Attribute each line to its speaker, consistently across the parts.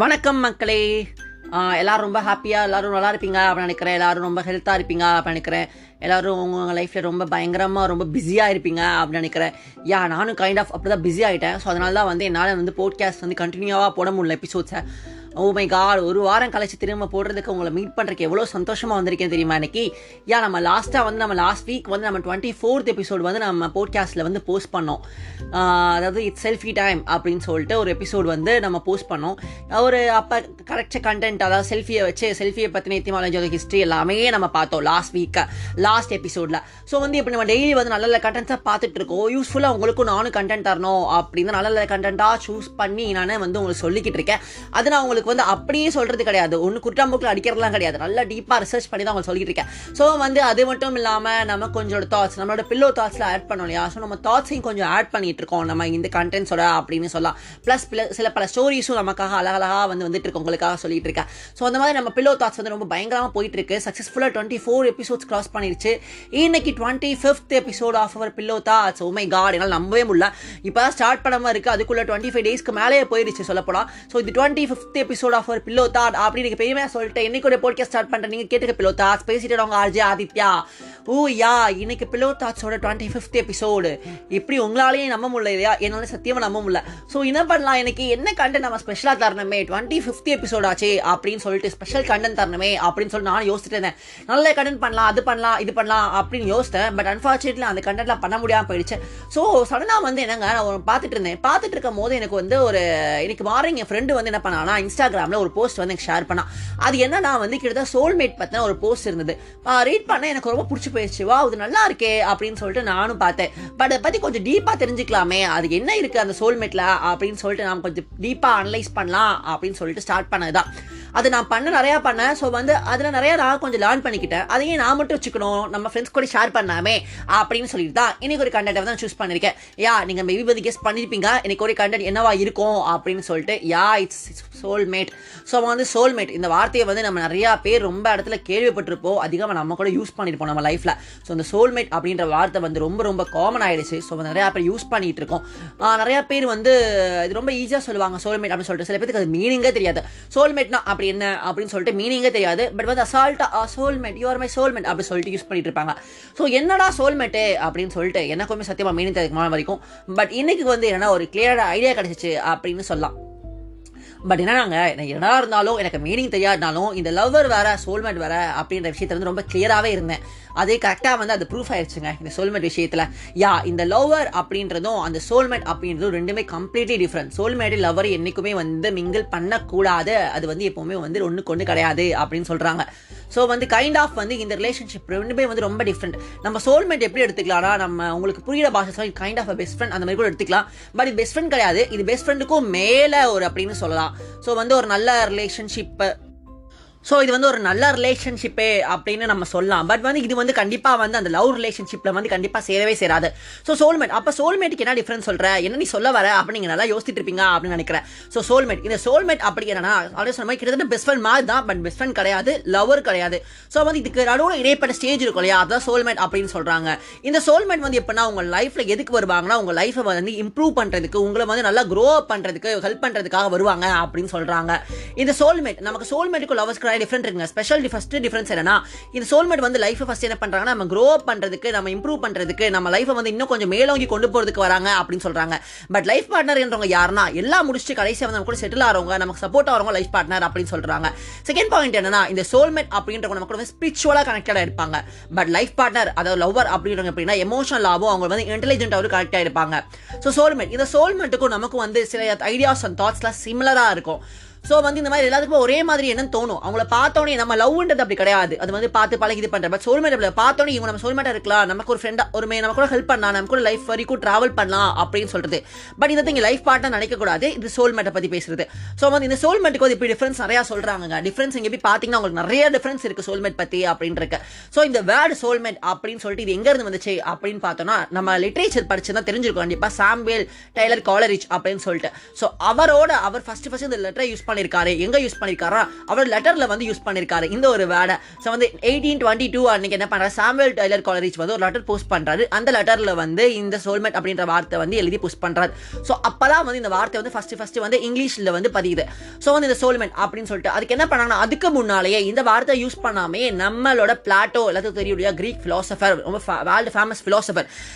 Speaker 1: வணக்கம் மக்களே. எல்லோரும் ரொம்ப ஹாப்பியாக எல்லோரும் நல்லா இருப்பீங்க அப்படின்னு நினைக்கிறேன். எல்லோரும் ரொம்ப ஹெல்த்தாக இருப்பீங்க அப்படின்னு நினைக்கிறேன். எல்லோரும் உங்கள் லைஃப்பில் ரொம்ப பயங்கரமாக ரொம்ப பிஸியாக இருப்பீங்க அப்படின்னு நினைக்கிறேன். நானும் கைண்ட் ஆஃப் அப்படி தான் பிஸி ஆகிட்டேன். ஸோ அதனால தான் என்னால் போட்காஸ்ட் கண்டினியூவாக போட முடியல எபிசோட்ஸை. ஓ மை காட், ஒரு வாரம் கழிச்சு திரும்ப போடுறதுக்கு உங்களை மீட் பண்ணுறதுக்கு எவ்வளோ சந்தோஷமாக வந்திருக்கேன் தெரியுமா இன்னைக்கு. நம்ம லாஸ்ட் வீக் நம்ம 24th எபிசோடு நம்ம போட்காஸ்ட்டில் போஸ்ட் பண்ணோம். அதாவது இட்ஸ் செல்ஃபி டைம் அப்படின்னு சொல்லிட்டு ஒரு எபிசோடு நம்ம போஸ்ட் பண்ணோம். ஒரு அப்போ கரெக்டாக கண்டென்ட், அதாவது செல்ஃபியை பற்றின எத்திமாலஜி ஹிஸ்ட்ரி எல்லாமே நம்ம பார்த்தோம் லாஸ்ட் எபிசோடில். ஸோ இப்போ நம்ம டெய்லி நல்ல கண்டென்ட்ஸாக பார்த்துட்டு இருக்கோம். யூஸ்ஃபுல்லாக உங்களுக்கும் நானும் கண்டென்ட் தரணும் அப்படின்னு நல்ல கண்டென்ட்டாக சூஸ் பண்ணி நான் உங்களுக்கு சொல்லிக்கிட்டு இருக்கேன். அது நான் உங்களுக்கு அப்படியே சொல்றது கிடையாது, ஒன்று குற்றாம்பூக்கில் அடிக்கிறதுலாம் கிடையாது. நல்லா டீப்பாக ரிசர்ச் பண்ணி தான் உங்களுக்கு சொல்லிட்டு இருக்கேன். ஸோ அது மட்டும் இல்லாமல் நம்ம கொஞ்சம் தாட்ஸ், நம்மளோட பில்லோ தாட்ஸில் ஆட் பண்ணோம் இல்லையா. ஸோ நம்ம தாட்ஸையும் கொஞ்சம் ஆட் பண்ணிட்டு இருக்கோம் நம்ம இந்த கண்டென்ட்ஸோட அப்படின்னு சொல்லலாம். ப்ளஸ் பல ஸ்டோரிஸும் நமக்காக அழகழகாக வந்துட்டு இருக்கு, உங்களுக்காக சொல்லிட்டு இருக்கேன். ஸோ அந்த மாதிரி நம்ம பில்லோ தாட்ஸ் ரொம்ப பயங்கரமாக போயிட்டு இருக்கு. சக்ஸஸ்ஃபுல்லாக 24 எபிசோட்ஸ் கிராஸ் பண்ணிருச்சு. இன்னைக்கு 25th episode of our pillow thoughts. Oh my god, என்னால் நம்பவே முடியல. இப்போ ஸ்டார்ட் பண்ணாமல் இருக்கு, அதுக்குள்ள 25 டேஸ்க்கு மேலே போயிடுச்சு சொல்லப்போனால். ஸோ இது 25th episode of our pillow thought அப்படின்னு பெருமையாக சொல்லிட்டு இன்னைக்கு ஒரு போட்காஸ்ட் ஸ்டார்ட் பண்ணுறேன். நீங்கள் கேட்டுக்க பில்லோ தாட்ஸ், பேசிட்டு அவங்க ஆர்ஜே ஆதித்யா. இன்னைக்கு பில்லோ தாட்ஸோட 25th எபிசோடு. இப்படி உங்களாலேயும் நம்ப முடியல இல்லையா? என்னால் சத்தியமாக நம்ப முடியல. ஸோ என்ன பண்ணலாம், எனக்கு என்ன கண்டென்ட் நம்ம ஸ்பெஷலாக தரணுமே, 25th எபிசோட் ஆச்சு அப்படின்னு சொல்லிட்டு ஸ்பெஷல் கண்டென்ட் தரணுமே அப்படின்னு சொல்லி நான் யோசிச்சுட்டு இருந்தேன். நல்ல கண்டென்ட் பண்ணலாம், அது பண்ணலாம், இது பண்ணலாம் அப்படின்னு யோசித்தேன். பட் அன்ஃபார்ச்சுனேட்லி அந்த கண்டென்ட்லாம் பண்ண முடியாமல் போயிடுச்சு. ஸோ சடனாக என்னங்க, நான் பார்த்துட்டு இருக்கும் போது எனக்கு ஒரு இன்னைக்கு மார்னிங் என் ஃப்ரெண்டு என்ன பண்ணானா, இன்ஸ்டாகிராமில் ஒரு போஸ்ட் எனக்கு ஷேர் பண்ணா. அது என்னன்னா கிட்டத்தட்ட சோல்மேட் பற்றின ஒரு போஸ்ட் இருந்தது. ரீட் பண்ண எனக்கு ரொம்ப பிடிச்சி போயிடுச்சு. இது நல்லா இருக்கே அப்படின்னு சொல்லிட்டு நானும் பார்த்தேன். பட் அதை பற்றி கொஞ்சம் டீப்பாக தெரிஞ்சுக்கலாமே, அது என்ன இருக்குது அந்த சோல்மேட்டில் அப்படின்னு சொல்லிட்டு நான் கொஞ்சம் டீப்பாக அனலைஸ் பண்ணலாம் அப்படின்னு சொல்லிட்டு ஸ்டார்ட் பண்ணதுதான். அது நான் நிறையா பண்ணேன். ஸோ அதில் நிறையா நான் கொஞ்சம் லேர்ன் பண்ணிக்கிட்டேன். அதையும் நான் மட்டும் வச்சுக்கணும், நம்ம ஃப்ரெண்ட்ஸ் கூட ஷேர் பண்ணாமே அப்படின்னு சொல்லிட்டு தான் இன்னைக்கு ஒரு கண்டென்ட்டை தான் சூஸ் பண்ணியிருக்கேன். நீங்கள் மேபி கெஸ் பண்ணியிருப்பீங்க இன்னைக்கு ஒரு கண்டென்ட் என்னவா இருக்கும் அப்படின்னு சொல்லிட்டு. It's soulmate. ஸோ சோல்மேட் இந்த வார்த்தையை நம்ம நிறையா பேர் ரொம்ப இடத்துல கேள்விப்பட்டிருப்போம், அதிகமாக நம்ம கூட யூஸ் பண்ணியிருப்போம் நம்ம லைஃப்பில். ஸோ அந்த சோல்மேட் அப்படின்ற வார்த்தை ரொம்ப ரொம்ப காமன் ஆகிடுச்சு. ஸோ நிறையா பேர் யூஸ் பண்ணிகிட்டு இருக்கோம். நிறையா பேர் இது ரொம்ப ஈஸியாக சொல்லுவாங்க சோல்மேட் அப்படின்னு சொல்லிட்டு. சில பேருக்கு அது மீனிங்கே தெரியாது. சோல்மேட்னா அப்படி என்ன அப்படின்னு சொல்லிட்டு மீனிங்கே தெரியாது. பட் அசால்ட்டாக soulmate, you are my soulmate அப்படி சொல்லிட்டு யூஸ் பண்ணிட்டு இருப்பாங்க. ஸோ என்னடா சோல்மேட்டு அப்படின்னு சொல்லிட்டு எனக்குமே சத்தியமாக மீனிங் தெரியுமா வரைக்கும். பட் இன்னைக்கு என்னன்னா ஒரு கிளியரான ஐடியா கிடைச்சிச்சு அப்படின்னு சொல்லலாம். பட் என்னன்னாங்க, எனக்கு என்ன இருந்தாலும் எனக்கு மீனிங் தெரியாதுனாலும் இந்த லவ்வர் வேற சோல்மேட் வேற அப்படின்ற விஷயத்துல ரொம்ப கிளியராகவே இருந்தேன். அதே கரெக்டாக அது ப்ரூஃப் ஆயிடுச்சுங்க இந்த சோல்மேட் விஷயத்தில். இந்த லவ்வர் அப்படின்றதும் அந்த சோல்மேட் அப்படின்றதும் ரெண்டுமே கம்ப்ளீட்லி டிஃப்ரெண்ட். சோல்மேட் லவ்வர் என்றைக்குமே மிங்கிள் பண்ணக்கூடாது, அது எப்பவுமே ஒன்றுக்கு ஒன்று கிடையாது அப்படின்னு சொல்கிறாங்க. ஸோ கைண்ட் ஆஃப் இந்த ரிலேஷன்ஷிப் ரெண்டுமே ரொம்ப டிஃப்ரெண்ட். நம்ம சோல்மேட் எப்படி எடுத்துக்கலாம்னா, நம்ம உங்களுக்கு புரியுற பாஷை கைண்ட் ஆஃப் பெஸ்ட் ஃப்ரெண்ட் அந்த மாதிரி கூட எடுத்துக்கலாம். பட் இது பெஸ்ட் ஃப்ரெண்ட் கிடையாது, இது பெஸ்ட் ஃப்ரெண்டுக்கும் மேலே ஒரு அப்படின்னு சொல்லலாம். ஸோ ஒரு நல்ல ரிலேஷன்ஷிப். ஸோ இது ஒரு நல்ல ரிலேஷன்ஷிப்பே அப்படின்னு நம்ம சொல்லலாம். பட் இது கண்டிப்பாக அந்த லவ் ரிலேஷன்ஷிப்பில் கண்டிப்பாக சேரவே சேராது. ஸோ சோல்மேட், அப்போ சோல்மேட்டுக்கு என்ன டிஃப்ரென்ஸ் சொல்கிற, என்ன நீ சொல்ல வர அப்படின்னு நீங்கள் நல்லா யோசிச்சுட்டு இருப்பீங்க அப்படின்னு நினைக்கிறேன். ஸோ சோல்மேட், இந்த சோல்மேட் அப்படி என்னன்னா அப்படியே சொன்ன மாதிரி கிட்டத்தட்ட பெஸ்ட் ஃப்ரெண்ட் மாதிரி தான். பட் பெஸ்ட் ஃப்ரெண்ட் கிடையாது, லவர் கிடையாது. ஸோ இதுக்கு நடுவில் இடைப்பட்ட ஸ்டேஜ் இருக்கும் இல்லையா, அதுதான் சோல்மேட் அப்படின்னு சொல்கிறாங்க. இந்த சோல்மேட் எப்படின்னா உங்கள் லைஃப்பில் எதுக்கு வருவாங்கன்னா, உங்கள் லைஃப்பை இம்ப்ரூவ் பண்ணுறதுக்கு, உங்களை நல்லா க்ரோ அப் பண்ணுறதுக்கு, ஹெல்ப் பண்ணுறதுக்காக வருவாங்க அப்படின்னு சொல்கிறாங்க. இந்த சோல்மேட், நமக்கு சோல்மேட்டுக்கு லவர்ஸ் டிஃபரெண்ட் இருக்குங்க. ஸ்பெஷல் ஃபர்ஸ்ட் டிஃபரன்ஸ் என்னன்னா, இந்த சோல்மேட் லைஃப் ஃபர்ஸ்ட் என்ன பண்றாங்கன்னா, நம்ம க்ரோ அப் பண்றதுக்கு, நம்ம இம்ப்ரூவ் பண்றதுக்கு, நம்ம லைஃபை இன்னும் கொஞ்சம் மேலோங்கி கொண்டு போறதுக்கு வராங்க அப்படின்னு சொல்றாங்க. பட் லைஃப் பார்ட்னர் என்றவங்க யாருன்னா, எல்லாம் முடிச்சுட்டு கடைசியாக நம்ம கூட செட்டில் ஆகிறவங்க, நமக்கு சப்போர்ட் ஆகிறவங்க லைஃப் பார்ட்னர் அப்படின்னு சொல்றாங்க. செகண்ட் பாயிண்ட் என்னன்னா, இந்த சோல்மேட் அப்படின்றவங்க நம்ம கூட ஸ்பிரிச்சுவலா கனெக்டடா இருப்பாங்க. பட் லைஃப் பார்ட்னர், அதாவது லவ்வர் அப்படின்றவங்க எப்படின்னா எமோஷனலாகவும் அவங்க இன்டெலிஜென்ட்டாகவும் கனெக்டா இருப்பாங்க. ஸோ சோல்மேட், இந்த சோல்மேட்டுக்கும் நமக்கு சில ஐடியாஸ் அண்ட் தாட்ஸ்லாம் சிமிலரா இருக்கும். ஸோ இந்த மாதிரி எல்லாத்துக்கும் ஒரே மாதிரி என்னன்னு தோணும். அவங்கள பார்த்தோன்னே நம்ம லவ்ன்றது அப்படி கிடையாது, அது பார்த்து பழகி இது பண்ணுற. பட் சோல்மேட் பார்த்தோன்னே இவங்க நம்ம சோல்மேட்டாக இருக்கலாம், நமக்கு ஒரு ஃப்ரெண்டாக ஒரு நம்ம கூட ஹெல்ப் பண்ணலாம், நம்ம கூட லைஃப் வரைக்கும் ட்ராவல் பண்ணலாம் அப்படின்னு சொல்றது. பட் இதை இங்கே லைஃப் பார்ட்னர் நினைக்கக்கூடாது, இது சோல்மேட்டை பற்றி பேசுறது. ஸோ இந்த சோல்மேட்டுக்கு இப்படி டிஃப்ரென்ஸ் நிறையா சொல்கிறாங்க. டிஃப்ரென்ஸ் இங்கே போய் பார்த்தீங்கன்னா உங்களுக்கு நிறைய டிஃப்ரென்ஸ் இருக்குது சோல்மேட் பற்றி அப்படின்னு இருக்கு. ஸோ இந்த வேர்டு சோல்மேட் அப்படின்னு சொல்லிட்டு இது எங்கேருந்து வந்துச்சு அப்படின்னு பார்த்தோன்னா, நம்ம லிட்ரேச்சர் படிச்சு தான் தெரிஞ்சிருக்கோம் கண்டிப்பாக. சாம்புவேல் டெய்லர் காலரிட்ஜ் அப்படின்னு சொல்லிட்டு. ஸோ அவர் ஃபர்ஸ்ட் இந்த லெட்டரை யூஸ் பண்ணி பண்ணியிருக்காரு. எங்கே யூஸ் பண்ணியிருக்காரா, அவர் லெட்டரில் வந்து யூஸ் பண்ணியிருக்காரு இந்த ஒரு வேர்டை. ஸோ வந்து 1822 அன்னைக்கு என்ன பண்ணுறாரு, சாமுவேல் டெய்லர் காலரிச் வந்து ஒரு லெட்டர் போஸ்ட் பண்ணுறாரு. அந்த லெட்டரில் வந்து இந்த சோல்மேட் அப்படின்ற வார்த்தை வந்து எழுதி போஸ்ட் பண்ணுறாரு. ஸோ அப்போதான் வந்து இந்த வார்த்தை வந்து ஃபஸ்ட்டு வந்து இங்கிலீஷில் வந்து பதியுது. ஸோ வந்து இந்த சோல்மேட் அப்படின்னு சொல்லிட்டு அதுக்கு என்ன பண்ணாங்கன்னா, அதுக்கு முன்னாலேயே இந்த வார்த்தை யூஸ் பண்ணாமே நம்மளோட பிளாட்டோ எல்லாத்துக்கும் தெரியக்கூடிய கிரீக் பிலாசபர், ரொம்ப வேர்ல்டு ஃபேமஸ் பிலாசபர்,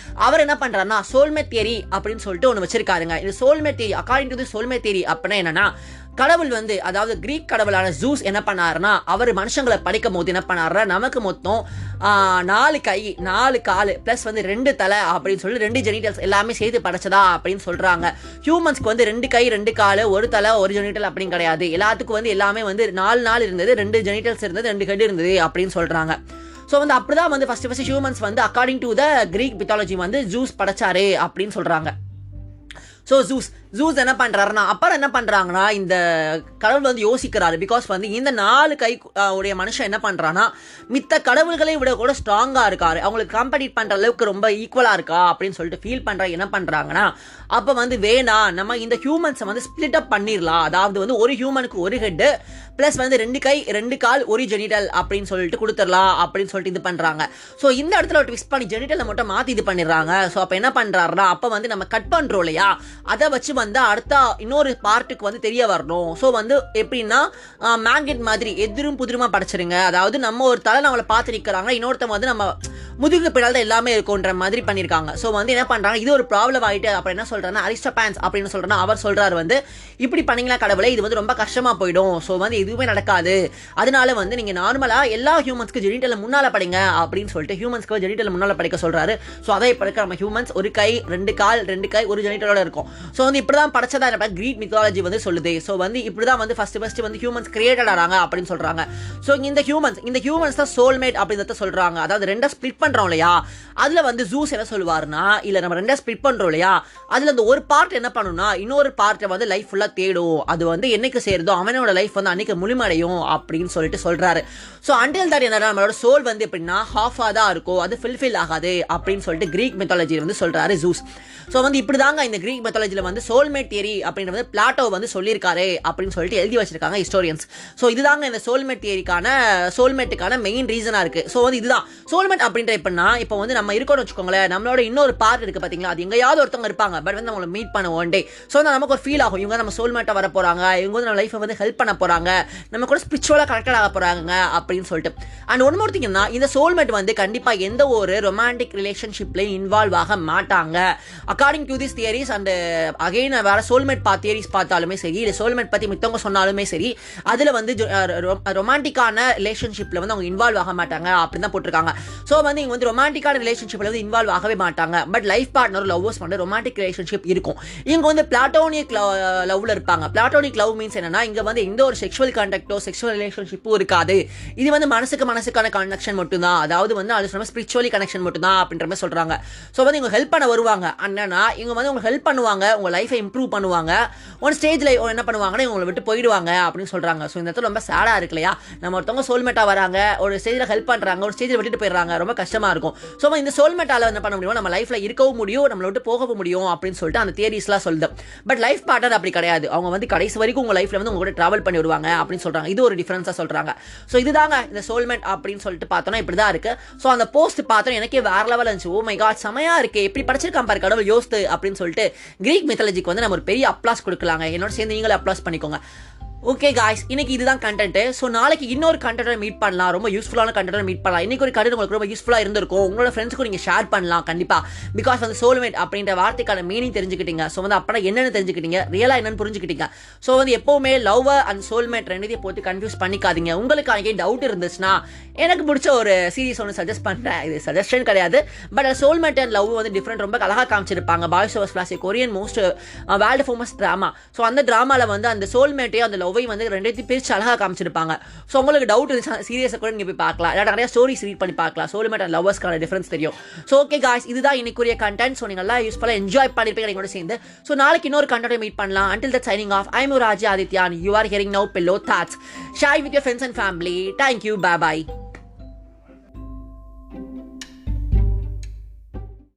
Speaker 1: அவர் என்ன பண்ணுறாருன்னா சோல்மேட் தியரி அப்படின்னு சொல்லிட்டு ஒன்று வச்சிருக்காருங்க. இந்த soulmate theory, according to the soulmate theory அப்படின்னா என்னன்னா, கடவுள் வந்து அதாவது கிரீக் கடவுளான ஜூஸ் என்ன பண்ணாருன்னா, அவர் மனுஷங்களை படிக்கும் போது என்ன பண்ணாருன்னா, நமக்கு மொத்தம் 4 கை 4 கால் பிளஸ் வந்து 2 தலை அப்படின்னு சொல்லி 2 ஜெனிட்டல்ஸ் எல்லாமே சேர்த்து படைச்சதா அப்படின்னு சொல்றாங்க. ஹியூமன்ஸ்க்கு வந்து 2 கை 2 கால் 1 தலை 1 ஜெனிட்டல் அப்படின்னு கிடையாது. எல்லாத்துக்கும் வந்து எல்லாமே வந்து 4 இருந்தது, 2 ஜெனிட்டல்ஸ் இருந்தது, 2 ஹெட் இருந்தது அப்படின்னு சொல்றாங்க. ஸோ வந்து அப்படிதான் வந்து ஃபர்ஸ்ட் ஹியூமன்ஸ் வந்து according to the Greek mythology வந்து ஜூஸ் படைச்சாரு அப்படின்னு சொல்றாங்க. ஸோ ஜூஸ் என்ன பண்ணுறாருன்னா, அப்புறம் என்ன பண்ணுறாங்கன்னா, இந்த கடவுள் வந்து யோசிக்கிறாரு. பிகாஸ் வந்து இந்த 4 கை உடைய மனுஷன் என்ன பண்ணுறான்னா, மித்த கடவுள்களை விட கூட ஸ்ட்ராங்காக இருக்காரு, அவங்களுக்கு காம்படிட் பண்ணுற அளவுக்கு ரொம்ப ஈக்குவலாக இருக்கா அப்படின்னு சொல்லிட்டு ஃபீல் பண்ணுற என்ன பண்ணுறாங்கன்னா, அப்போ வந்து வேணாம் நம்ம இந்த ஹியூமன்ஸை வந்து ஸ்பிளிட் அப் பண்ணிடலாம். அதாவது வந்து ஒரு ஹியூமனுக்கு ஒரு ஹெட்டு ப்ளஸ் வந்து 2 கை 2 கால் 1 ஜெனிட்டல் அப்படின்னு சொல்லிட்டு கொடுத்துடலாம் அப்படின்னு சொல்லிட்டு இது பண்ணுறாங்க. ஸோ இந்த இடத்துல ஒரு ட்விஸ்ட் பண்ணி ஜெனிட்டலை மட்டும் மாற்றி இது பண்ணிடுறாங்க. ஸோ அப்போ என்ன பண்ணுறாருன்னா, அப்போ வந்து நம்ம கட் பண்ணுறோம் இல்லையா, அதை வச்சு வந்து அடுத்த இன்னொரு பார்ட்டுக்கு வந்து தெரிய வரணும். ஸோ வந்து எப்படின்னா மேக்னெட் மாதிரி எதிரும் புதிருமா படைச்சிருங்க. அதாவது நம்ம ஒரு தலை நம்மளை பார்த்து நிற்கிறாங்க, இன்னொருத்தவங்க வந்து நம்ம முதுகு பின்னால் தான் எல்லாமே இருக்குன்ற மாதிரி பண்ணியிருக்காங்க. ஸோ வந்து என்ன பண்ணுறாங்க, இது ஒரு ப்ராப்ளம் ஆகிட்டு அப்புறம் என்ன சொல்கிறாங்கன்னா, அரிஸ்டோபான்ஸ் அப்படின்னு சொல்கிறேன்னா அவர் சொல்கிறார் வந்து, இப்படி பண்ணிங்களா கடவுளை, இது வந்து ரொம்ப கஷ்டமாக போயிடும். ஸோ வந்து எதுவுமே நடக்காது, அதனால வந்து நீங்கள் நார்மலாக எல்லா ஹியூமன்ஸ்க்கு ஜெனிட்டலை முன்னால் படிங்க அப்படின்னு சொல்லிட்டு ஹியூமன்ஸ்க்கு ஜெனிட்டலை முன்னால் படிக்க சொல்கிறாரு. ஸோ அதை இப்போ இருக்க நம்ம ஹியூமன்ஸ் 1 கை 2 கால் 2 கை 1 ஜெனிட்டலோட இருக்கும். ஸோ வந்து இப்படி தான் படைச்சதா கிரீக் மித்தாலஜி வந்து சொல்லுது. ஸோ வந்து இப்படி தான் வந்து ஃபர்ஸ்ட் வந்து ஹியூமன்ஸ் கிரியேட்டட் ஆகிறாங்க அப்படின்னு சொல்கிறாங்க. ஸோ இந்த ஹியூமன்ஸ் தான் சோல்மேட் அப்படின்றத சொல்கிறாங்க. அதாவது 2 ஸ்பிளிட் பண்ணுறோம் இல்லையா, அதில் வந்து ஜூஸ் என்ன சொல்லுவாருன்னா, இல்லை நம்ம 2 ஸ்பிளிட் பண்ணுறோம் இல்லையா, அதில் அந்த ஒரு பார்ட் என்ன பண்ணுன்னா இன்னொரு பார்ட்டை வந்து லைஃப் ஃபுல்லாக தேடும், அது வந்து என்னைக்கு சேருதோ அவனோட லைஃப் வந்து அன்னைக்கு முழுமடையும் அப்படின்னு சொல்லிட்டு சொல்கிறாரு. ஸோ அண்டில் தட் என்ன நம்மளோட சோல் வந்து எப்படின்னா ஹாஃபாக தான் இருக்கும், அது ஃபில்ஃபில் ஆகாது அப்படின்னு சொல்லிட்டு கிரீக் மெத்தாலஜியில் வந்து சொல்கிறாரு ஜூஸ். ஸோ வந்து இப்படி தாங்க இந்த கிரீக் மெத்தாலஜியில் வந்து சோல்மேட் தியரி அப்படின்றது பிளாட்டோ வந்து சொல்லியிருக்காரு அப்படின்னு சொல்லிட்டு எழுதி வச்சிருக்காங்க ஹிஸ்டோரியன்ஸ். ஸோ இதுதாங்க இந்த சோல்மேட்டுக்கான மெயின் ரீசனாக இருக்குது. ஸோ வந்து இதுதான் சோல்மேட் அப்படின்ற எப்படின்னா, இப்போ வந்து நம்ம இருக்கோம்னு வச்சுக்கோங்களேன், நம்மளோட இன்னொரு பார்ட் இருக்குது பார்த்தீங்களா, அது எங்கேயாவது ஒருத்தவங்க இருப்பாங்க, பட் வந்து நம்மளை மீட் பண்ண ஒன் டே. ஸோ வந்து நமக்கு ஒரு ஃபீல் ஆகும், இவங்க நம்ம சோல்மேட்டாக வர போகிறாங்க, இவங்க வந்து நம்ம லைஃப்பை வந்து ஹெல்ப் பண்ண போகிறாங்க, நம்ம கூட ஸ்பிரிச்சுவலாக கனெக்டட் ஆக போகிறாங்க அப்படின்னு சொல்லிட்டு. அண்ட் ஒன் மோர் திங்னா, இந்த சோல்மேட் வந்து கண்டிப்பாக எந்த ஒரு ரொமான்டிக் ரிலேஷன்ஷிப்லையும் இன்வால்வ் ஆக மாட்டாங்க according to this theories. And again வேற சோல்மேட் தியரிஸ் பார்த்தாலுமே சரி, இல்லை சோல்மேட் பற்றி மித்தவங்க சொன்னாலுமே சரி, அதில் வந்து ரொமான்டிக்கான ரிலேஷன்ஷிப்பில் வந்து அவங்க இன்வால்வ் ஆக மாட்டாங்க அப்படின்னு தான் போட்டிருக்காங்க. ஸோ வந்து இவங்க வந்து ரொமான்டிக்கான ரிலேஷன்ஷிப்பில் வந்து இன்வால்வ் ஆகவே மாட்டாங்க. பட் லைஃப் பார்ட்னர் லவ்வர்ஸ் வந்து ரொமான்டிக் ரிலேஷன்ஷிப் இருக்கும். இவங்க வந்து பிளாட்டோனிக் லவ்ல இருப்பாங்க. பிளாட்டோனிக் லவ் மீன்ஸ் என்னன்னா, இங்க வந்து எந்த ஒரு செக்ஷுவல் கான்டாக்டோ செக்ஷுவல் ரிலேஷன்ஷிப்பும் இருக்காது. இது வந்து மனசுக்கான கனெக்ஷன் மட்டும்தான், அதாவது வந்து அது சொன்ன ஸ்பிரிச்சுவலி கனெக்ஷன் மட்டும்தான் அப்படின்ற மாதிரி சொல்றாங்க. ஸோ வந்து இவங்க ஹெல்ப் பண்ண வருவாங்க. அண்ணனா இவங்க வந்து உங்களுக்கு ஹெல்ப் பண்ணுவாங்க, உங்க லைஃபை இம்ப்ரூவ் பண்ணுவாங்க. ஒன் ஸ்டேஜ்ல என்ன பண்ணுவாங்கன்னா இவங்களை விட்டு போயிடுவாங்க அப்படின்னு சொல்றாங்க. ஸோ இந்த இடத்துல ரொம்ப சேடா இருக்கு இல்லையா, நம்ம ஒருத்தவங்க சோல்மேட்டா வராங்க, ஒரு ஸ்டேஜ்ல ஹெல்ப் பண்றாங்க, ஒரு ஸ்டேஜ்ல விட்டுட்டு போயிடுறாங்க, ரொம்ப கஷ்டமா இருக்கும். ஸோ இந்த சோல்மேட்டால என்ன பண்ண முடியும், நம்ம லைஃப்ல இருக்கவும் முடியும், நம்மளை விட்டு போகவும் முடியும் அப்படின்னு சொல்லிட்டு அந்த தியரிஸ்லாம் சொல்லுது. பட் லைஃப் பார்ட்னர் அப்படி கிடையாது, அவங்க வந்து கடைசி வரைக்கும் உங்க லைஃப்ல வந்து உங்க கூட டிராவல் பண்ணி வருவாங்க அப்படின்னு சொல்றாங்க. இது ஒரு டிஃபரன்ஸா சொல்றாங்க. ஸோ இதுதாங்க இந்த சோல்மேட் அப்படின்னு சொல்லிட்டு பார்த்தோம்னா இப்படிதான் இருக்கு. ஸோ அந்த போஸ்ட் பார்த்தோம் எனக்கே வேற லெவல் இருந்துச்சு. ஓ மை காட், செமையா இருக்கு, எப்படி படிச்சிருக்கான் பாரு கடவுள் யோஸ்து அப்படின்னு சொல்லிட்டு கிரீக் மித்தாலஜிக்கு வந்து நம்ம ஒரு பெரிய அப்ளாஸ் கொடுக்கலாங்க. என்னோட சேர்ந்து நீங்களும் அப்ளாஸ் பண்ணிக்கோங்க. ஓகே காய்ஸ், இன்னைக்கு இதுதான் கண்டென்ட். ஸோ நாளைக்கு இன்னொரு கண்டென்ட்டை மீட் பண்ணலாம், ரொம்ப யூஸ்ஃபுல்லான கண்டென்ட்டை மீட் பண்ணலாம். இன்னைக்கு ஒரு கண்டென்ட் உங்களுக்கு ரொம்ப யூஸ்ஃபுல்லாக இருந்திருக்கும், உங்களோட ஃப்ரெண்ட்ஸ்க்கும் நீங்கள் ஷேர் பண்ணலாம் கண்டிப்பாக. பிகாஸ் வந்து சோல்மேட் அப்படின்ற வார்த்தைக்கான மீனிங் தெரிஞ்சுக்கிட்டீங்க. ஸோ வந்து அப்போ என்னென்னு தெரிஞ்சுக்கிட்டீங்க, ரியலாக என்னன்னு புரிஞ்சுக்கிட்டீங்க. ஸோ வந்து எப்போவுமே லவ் அண்ட் சோல்மேட் ரெண்டுத்தையும் போட்டு கன்ஃபியூஸ் பண்ணிக்காதீங்க. உங்களுக்கு அன்றைக்கி டவுட் இருந்துச்சுன்னா எனக்கு பிடிச்ச ஒரு சீரிஸ் ஒன்று சஜஸ்ட் பண்ணுறேன். இது சஜஷன் கிடையாது, பட் சோல்மேட் அண்ட் லவ் வந்து டிஃப்ரெண்ட் ரொம்ப அழகாக காமிச்சிருப்பாங்க. Boys over flowers Korean most world famous drama. So அந்த ட்ராமாவில் வந்து அந்த சோல்மேட்டையும் அந்த லவ்வையும் வந்து ரெண்டுத்தையும் பிரிச்சு அழகாக காமிச்சிருப்பாங்க. ஸோ உங்களுக்கு டவுட் இருந்துச்சு சீரியஸை கூட நீங்கள் போய் பார்க்கலாம், இல்லை நிறைய ஸ்டோரிஸ் ரீட் பண்ணி பார்க்கலாம். சோல்மேட் அண்ட் லவ்வர்ஸ்க்கான டிஃபரன்ஸ் தெரியும். ஸோ ஓகே காய்ஸ், இதுதான் இன்னைக்குரிய கண்டென்ட். ஸோ நீங்கள் நல்லா யூஸ்ஃபுல்லாக என்ஜாய் பண்ணிருப்பீங்க எங்களோட சேர்ந்து. ஸோ நாளைக்கு இன்னொரு கண்டென்ட்டை மீட் பண்ணலாம். Until that, signing off. I'm Raji Adityan. You are hearing now Pillow Thoughts. Share with your friends and family. Thank you. Bye bye.